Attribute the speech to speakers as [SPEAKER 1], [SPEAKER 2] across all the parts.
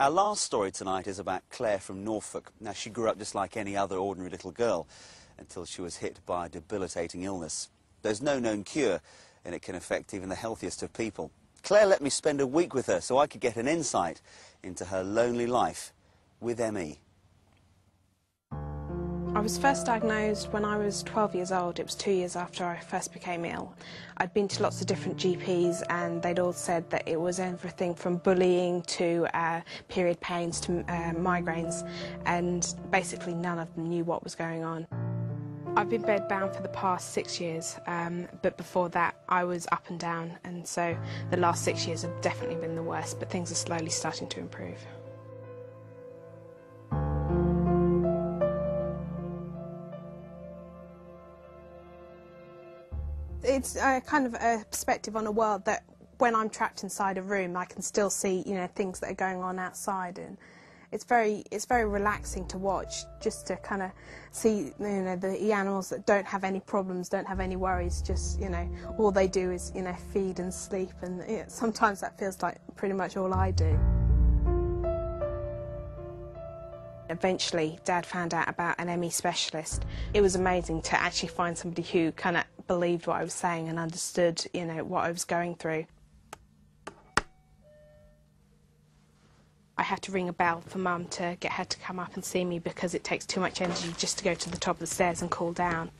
[SPEAKER 1] Our last story tonight is about Claire from Norfolk. Now, she grew up just like any other ordinary little girl until she was hit by a debilitating illness. There's no known cure, and it can affect even the healthiest of people. Claire let me spend a week with her so I could get an insight into her lonely life with ME.
[SPEAKER 2] I was first diagnosed when I was 12 years old. It was 2 years after I first became ill. I'd been to lots of different GPs and they'd all said that it was everything from bullying to period pains to migraines, and basically none of them knew what was going on. I've been bedbound for the past 6 years, but before that I was up and down, and so the last 6 years have definitely been the worst, but things are slowly starting to improve. It's kind of a perspective on a world that when I'm trapped inside a room I can still see, you know, things that are going on outside, and it's very relaxing to watch, just to kind of see, you know, the animals that don't have any problems, don't have any worries, just, you know, all they do is, you know, feed and sleep, and you know, sometimes that feels like pretty much all I do. Eventually, Dad found out about an ME specialist. It was amazing to actually find somebody who kind of believed what I was saying and understood, you know, what I was going through. I had to ring a bell for Mum to get her to come up and see me because it takes too much energy just to go to the top of the stairs and call down.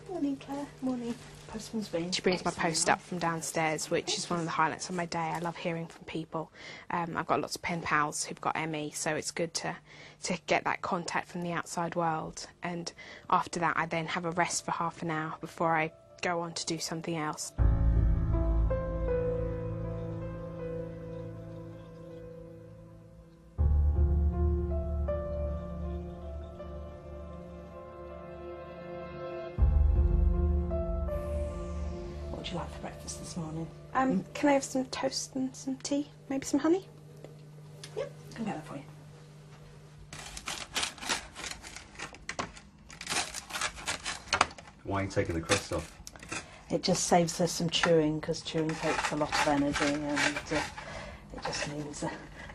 [SPEAKER 2] Morning, Claire. Morning. Postman's been. She brings my post up from downstairs, which is one of the highlights of my day. I love hearing from people. I've got lots of pen pals who've got ME, so it's good to get that contact from the outside world. And after that, I then have a rest for half an hour before I go on to do something else.
[SPEAKER 3] What would you like for breakfast this morning?
[SPEAKER 2] Can I have some toast and some tea? Maybe some honey?
[SPEAKER 3] Yep, I can get that for you.
[SPEAKER 1] Why are you taking the crust off?
[SPEAKER 3] It just saves her some chewing, because chewing takes a lot of energy, and it just means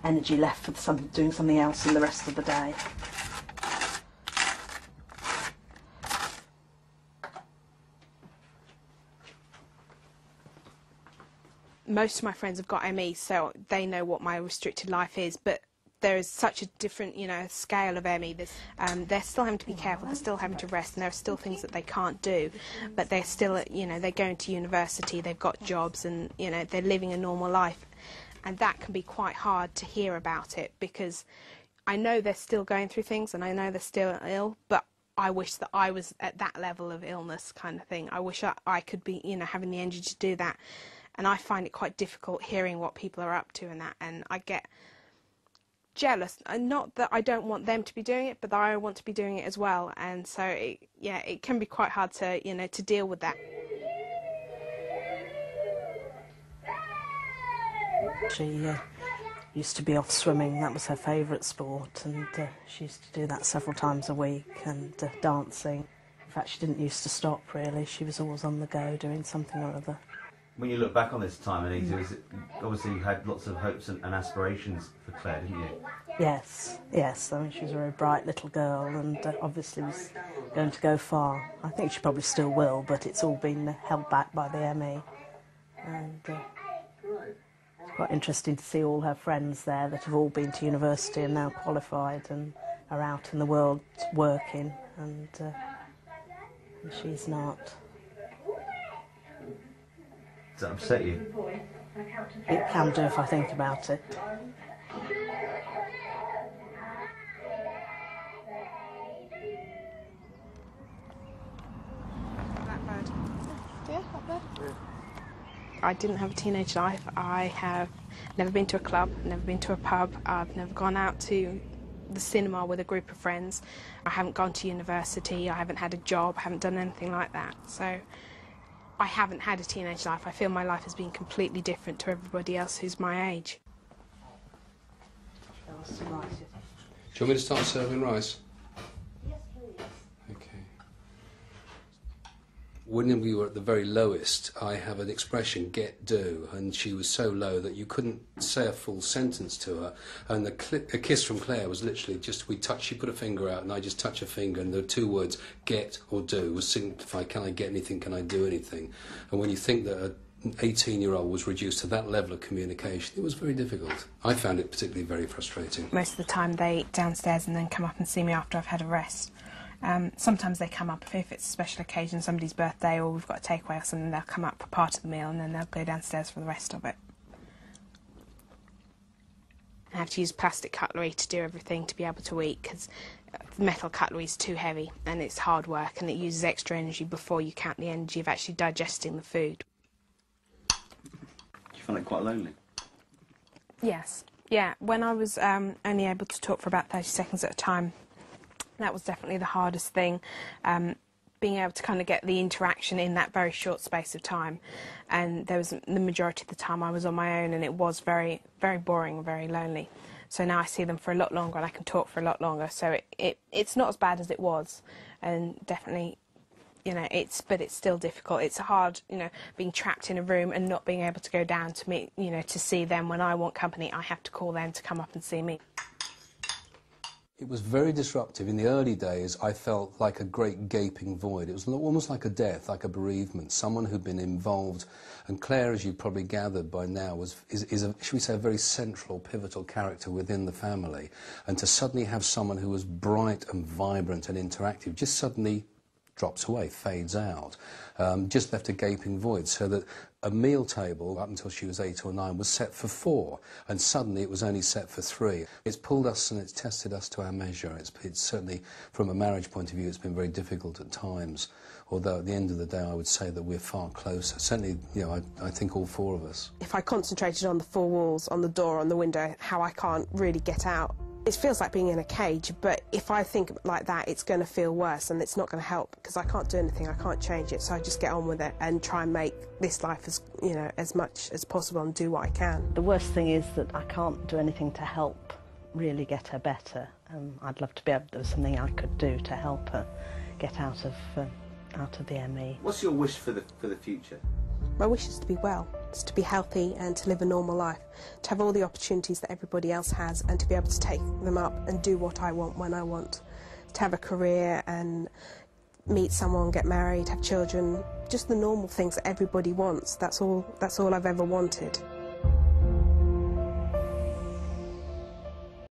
[SPEAKER 3] energy left for doing something else in the rest of the day.
[SPEAKER 2] Most of my friends have got ME, so they know what my restricted life is, but there is such a different, you know, scale of ME. They're still having to be careful, they're still having to rest, and there are still things that they can't do, but they're still, you know, they're going to university, they've got jobs, and, you know, they're living a normal life. And that can be quite hard to hear about it, because I know they're still going through things, and I know they're still ill, but I wish that I was at that level of illness kind of thing. I wish I could be, you know, having the energy to do that. And I find it quite difficult hearing what people are up to and that, and I get jealous. And not that I don't want them to be doing it, but that I want to be doing it as well. And so, it can be quite hard to, you know, to deal with that.
[SPEAKER 3] She used to be off swimming, that was her favourite sport, and she used to do that several times a week, and dancing. In fact, she didn't used to stop, really. She was always on the go, doing something or other.
[SPEAKER 1] When you look back on this time, Anita, obviously you had lots of hopes and aspirations for Claire, didn't you?
[SPEAKER 3] Yes, yes. I mean, she was a very bright little girl, and obviously was going to go far. I think she probably still will, but it's all been held back by the ME. And it's quite interesting to see all her friends there that have all been to university and now qualified and are out in the world working, and she's not.
[SPEAKER 1] Does that upset you?
[SPEAKER 3] It can do if I think about it.
[SPEAKER 2] Blackbird. Yeah, blackbird. Yeah. I didn't have a teenage life. I have never been to a club, never been to a pub. I've never gone out to the cinema with a group of friends. I haven't gone to university. I haven't had a job. I haven't done anything like that. So I haven't had a teenage life. I feel my life has been completely different to everybody else who's my age.
[SPEAKER 4] Do you want me to start serving rice?
[SPEAKER 3] Yes, please.
[SPEAKER 4] Okay. When we were at the very lowest, I have an expression, get, do, and she was so low that you couldn't say a full sentence to her, and a kiss from Claire was literally just, she put a finger out and I just touch a finger, and the two words, get or do, was signify, can I get anything, can I do anything? And when you think that an 18-year-old was reduced to that level of communication, it was very difficult. I found it particularly very frustrating.
[SPEAKER 2] Most of the time they eat downstairs and then come up and see me after I've had a rest. Sometimes they come up if it's a special occasion, somebody's birthday, or we've got a takeaway or something, they'll come up for part of the meal and then they'll go downstairs for the rest of it. I have to use plastic cutlery to do everything to be able to eat, because metal cutlery is too heavy and it's hard work and it uses extra energy before you count the energy of actually digesting the food.
[SPEAKER 1] Do you find it quite lonely?
[SPEAKER 2] Yes. Yeah, when I was only able to talk for about 30 seconds at a time, that was definitely the hardest thing, being able to kind of get the interaction in that very short space of time. And there was the majority of the time I was on my own, and it was very, very boring and very lonely. So now I see them for a lot longer and I can talk for a lot longer. So it's not as bad as it was, and definitely, you know, but it's still difficult. It's hard, you know, being trapped in a room and not being able to go down to meet, you know, to see them. When I want company, I have to call them to come up and see me.
[SPEAKER 4] It was very disruptive. In the early days, I felt like a great gaping void. It was almost like a death, like a bereavement, someone who'd been involved. And Claire, as you probably gathered by now, is should we say, a very central, pivotal character within the family. And to suddenly have someone who was bright and vibrant and interactive just suddenly drops away, fades out, just left a gaping void, so that a meal table, up until she was 8 or 9, was set for 4, and suddenly it was only set for 3. It's pulled us and it's tested us to our measure. It's certainly, from a marriage point of view, it's been very difficult at times, although at the end of the day I would say that we're far closer. Certainly, you know, I think all 4 of us.
[SPEAKER 5] If I concentrated on the 4 walls, on the door, on the window, how I can't really get out, it feels like being in a cage, but if I think like that, it's going to feel worse and it's not going to help, because I can't do anything, I can't change it, so I just get on with it and try and make this life as, you know, as much as possible and do what I can.
[SPEAKER 3] The worst thing is that I can't do anything to help really get her better. I'd love to be able to do something I could do to help her get out of the ME.
[SPEAKER 1] What's your wish for the future?
[SPEAKER 5] My wish is to be well, is to be healthy and to live a normal life, to have all the opportunities that everybody else has and to be able to take them up and do what I want when I want, to have a career and meet someone, get married, have children, just the normal things that everybody wants. That's all I've ever wanted.